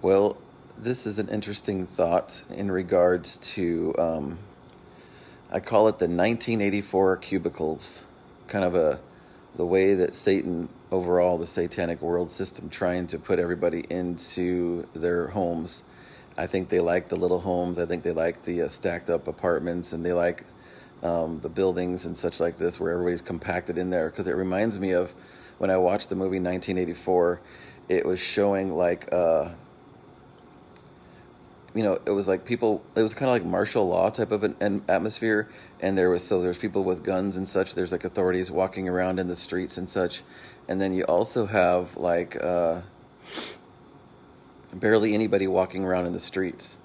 Well, this is an interesting thought in regards to, I call it the 1984 cubicles, kind of the way that Satan, overall, the satanic world system, trying to put everybody into their homes. I think they like the little homes. I think they like the stacked up apartments, and they like the buildings and such like this, where everybody's compacted in there. Because it reminds me of when I watched the movie 1984. It was showing like it was like people, it was kind of like martial law type of an atmosphere. And there's people with guns and such. There's like authorities walking around in the streets and such. And then you also have like barely anybody walking around in the streets.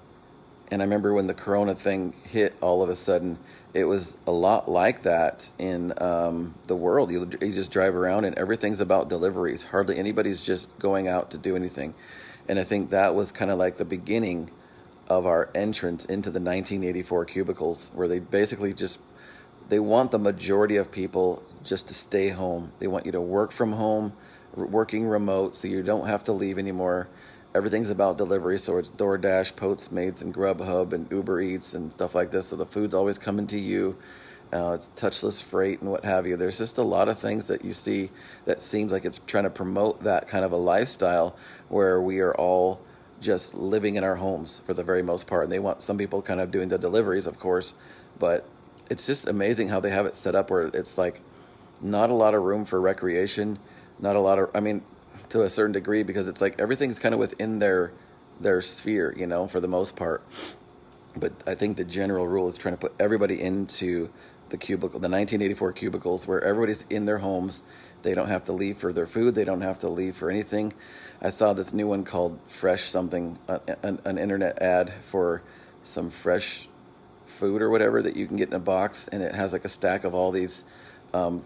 And I remember when the Corona thing hit all of a sudden, it was a lot like that in the world. You just drive around and everything's about deliveries. Hardly anybody's just going out to do anything. And I think that was kind of like the beginning of our entrance into the 1984 cubicles, where they basically just, they want the majority of people just to stay home. They want you to work from home, working remote, so you don't have to leave anymore. Everything's about delivery, so it's DoorDash, Postmates, and Grubhub, and Uber Eats, and stuff like this. So the food's always coming to you. It's touchless freight and what have you. There's just a lot of things that you see that seems like it's trying to promote that kind of a lifestyle where we are all just living in our homes for the very most part. And they want some people kind of doing the deliveries, of course, but it's just amazing how they have it set up where it's like not a lot of room for recreation, not a lot of, I mean, to a certain degree, because it's like everything's kind of within their sphere, for the most part. But I think the general rule is trying to put everybody into the cubicle, the 1984 cubicles, where everybody's in their homes. They don't have to leave for their food. They don't have to leave for anything. I saw this new one called Fresh something, an internet ad for some fresh food or whatever that you can get in a box, and it has like a stack of all these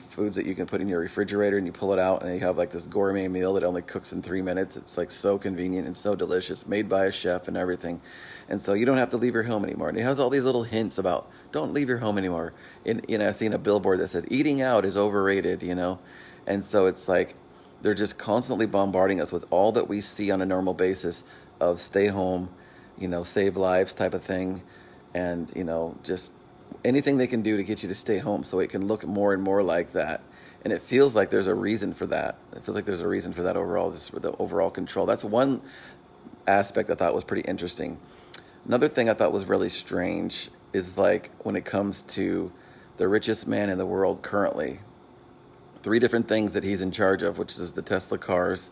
foods that you can put in your refrigerator, and you pull it out and you have like this gourmet meal that only cooks in 3 minutes. It's like so convenient and so delicious, made by a chef and everything. And so you don't have to leave your home anymore. And it has all these little hints about don't leave your home anymore. I've seen a billboard that said eating out is overrated. And so it's like they're just constantly bombarding us with all that we see on a normal basis of stay home, save lives type of thing. And, just anything they can do to get you to stay home so it can look more and more like that. And it feels like there's a reason for that. It feels like there's a reason for that overall, just for the overall control. That's one aspect I thought was pretty interesting. Another thing I thought was really strange is like when it comes to the richest man in the world currently, three different things that he's in charge of, which is the Tesla cars,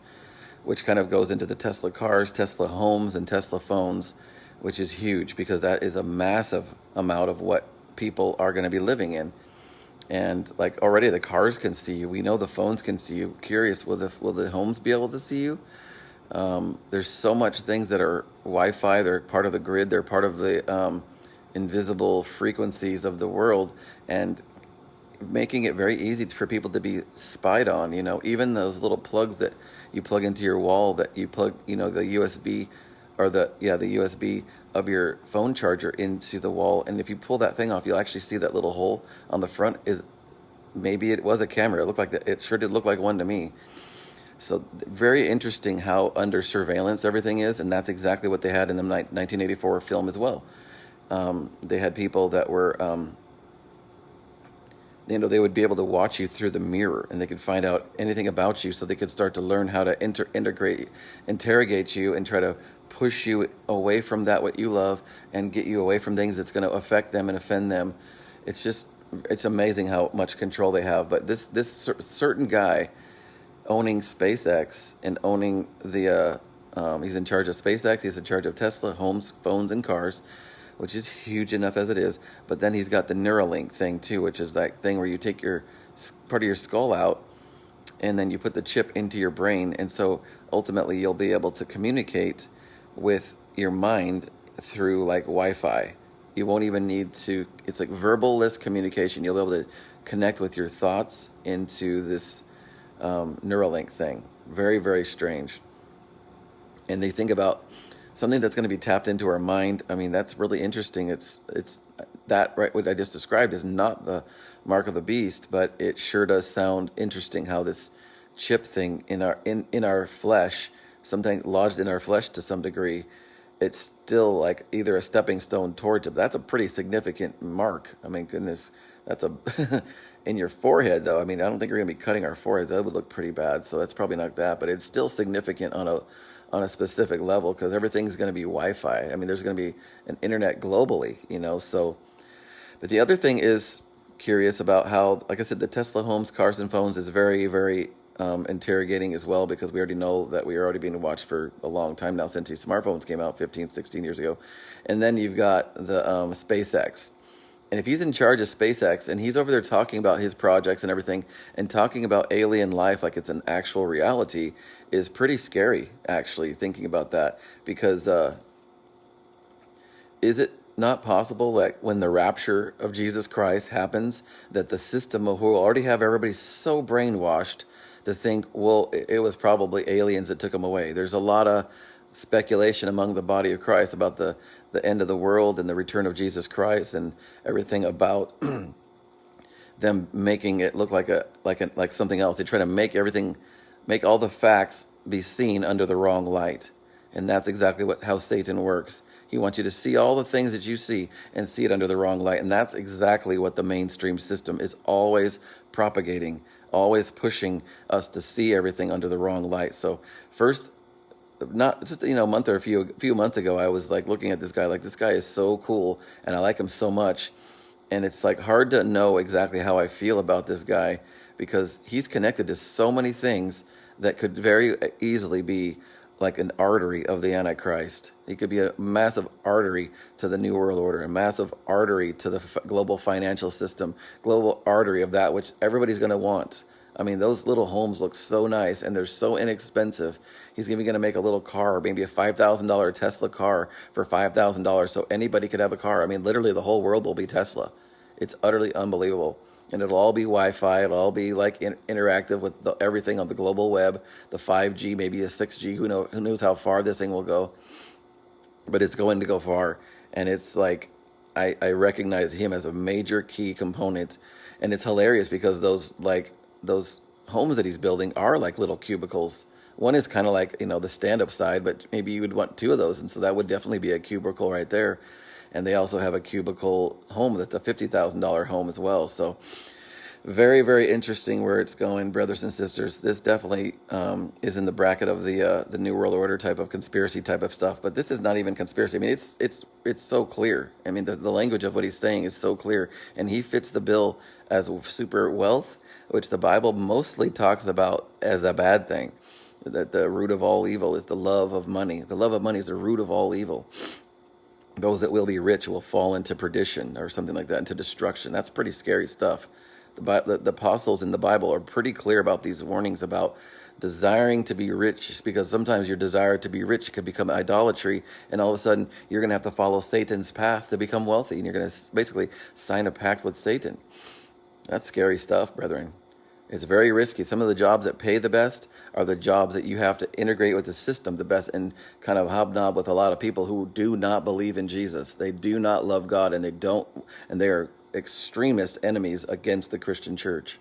which kind of goes into the Tesla cars, Tesla homes, and Tesla phones, which is huge because that is a massive amount of what people are going to be living in. And like already the cars can see you. We know the phones can see you. Curious, will the homes be able to see you? There's so much things that are Wi-Fi. They're part of the grid. They're part of the invisible frequencies of the world, and making it very easy for people to be spied on. Even those little plugs that you plug into your wall, that you plug, the USB, or the USB of your phone charger into the wall. And if you pull that thing off, you'll actually see that little hole on the front is, maybe it was a camera. It looked like that. It sure did look like one to me. So very interesting how under surveillance everything is. And that's exactly what they had in the 1984 film as well. They had people that were, they would be able to watch you through the mirror, and they could find out anything about you, so they could start to learn how to interrogate you, and try to push you away from that what you love, and get you away from things that's going to affect them and offend them. It's amazing how much control they have. But this certain guy owning SpaceX and owning he's in charge of SpaceX, he's in charge of Tesla, homes, phones, and cars, which is huge enough as it is. But then he's got the NeuroLink thing too, which is that thing where you take part of your skull out, and then you put the chip into your brain. And so ultimately you'll be able to communicate with your mind through like Wi-Fi. You won't even need to, it's like verbal-less communication. You'll be able to connect with your thoughts into this NeuroLink thing. Very, very strange. And they think about something that's going to be tapped into our mind. I mean, that's really interesting. It's that, right, what I just described is not the mark of the beast, but it sure does sound interesting how this chip thing in our flesh something lodged in our flesh to some degree, it's still like either a stepping stone towards it. That's a pretty significant mark. I mean, goodness, that's a in your forehead though. I mean, I don't think you're gonna be cutting our foreheads. That would look pretty bad. So that's probably not that, but it's still significant on a specific level because everything's gonna be Wi-Fi. I mean, there's gonna be an internet globally, you know. So, but the other thing is curious about how, like I said, the Tesla homes, cars, and phones is very, very interrogating as well, because we already know that we are already being watched for a long time now since these smartphones came out 15, 16 years ago. And then you've got the SpaceX. And if he's in charge of SpaceX and he's over there talking about his projects and everything and talking about alien life like it's an actual reality, is pretty scary, actually, thinking about that. Because is it not possible that when the rapture of Jesus Christ happens, that the system will already have everybody so brainwashed to think, well, it was probably aliens that took them away? There's a lot of speculation among the body of Christ about the end of the world and the return of Jesus Christ and everything about them making it look like something else. They try to make all the facts be seen under the wrong light. And that's exactly how Satan works. He wants you to see all the things that you see and see it under the wrong light. And that's exactly what the mainstream system is always propagating, always pushing us to see everything under the wrong light. So first, not just, a month or a few months ago, I was like looking at this guy, like, this guy is so cool and I like him so much. And it's like hard to know exactly how I feel about this guy, because he's connected to so many things that could very easily be like an artery of the Antichrist. He could be a massive artery to the New World Order, a massive artery to the global financial system, global artery of that which everybody's going to want. I mean, those little homes look so nice and they're so inexpensive. He's even going to make a little car, maybe a $5,000 Tesla car for $5,000, so anybody could have a car. I mean, literally the whole world will be Tesla. It's utterly unbelievable. And it'll all be Wi-Fi. It'll all be like interactive with everything on the global web, the 5G, maybe a 6G. Who knows how far this thing will go? But it's going to go far. And it's like, I recognize him as a major key component. And it's hilarious because those homes that he's building are like little cubicles. One is kind of like, the stand-up side, but maybe you would want two of those. And so that would definitely be a cubicle right there. And they also have a cubicle home that's a $50,000 home as well. So very, very interesting where it's going, brothers and sisters. This definitely is in the bracket of the New World Order type of conspiracy type of stuff. But this is not even conspiracy. I mean, it's so clear. I mean, the language of what he's saying is so clear. And he fits the bill as super wealth, which the Bible mostly talks about as a bad thing. That the root of all evil is the love of money. The love of money is the root of all evil. Those that will be rich will fall into perdition or something like that, into destruction. That's pretty scary stuff. The apostles in the Bible are pretty clear about these warnings about desiring to be rich, because sometimes your desire to be rich can become idolatry, and all of a sudden you're going to have to follow Satan's path to become wealthy, and you're going to basically sign a pact with Satan. That's scary stuff, brethren. It's very risky. Some of the jobs that pay the best are the jobs that you have to integrate with the system the best and kind of hobnob with a lot of people who do not believe in Jesus. They do not love God, and they are extremist enemies against the Christian church.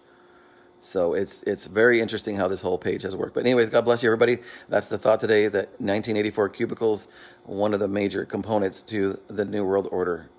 So it's very interesting how this whole page has worked. But anyways, God bless you, everybody. That's the thought today, that 1984 cubicles, one of the major components to the New World Order.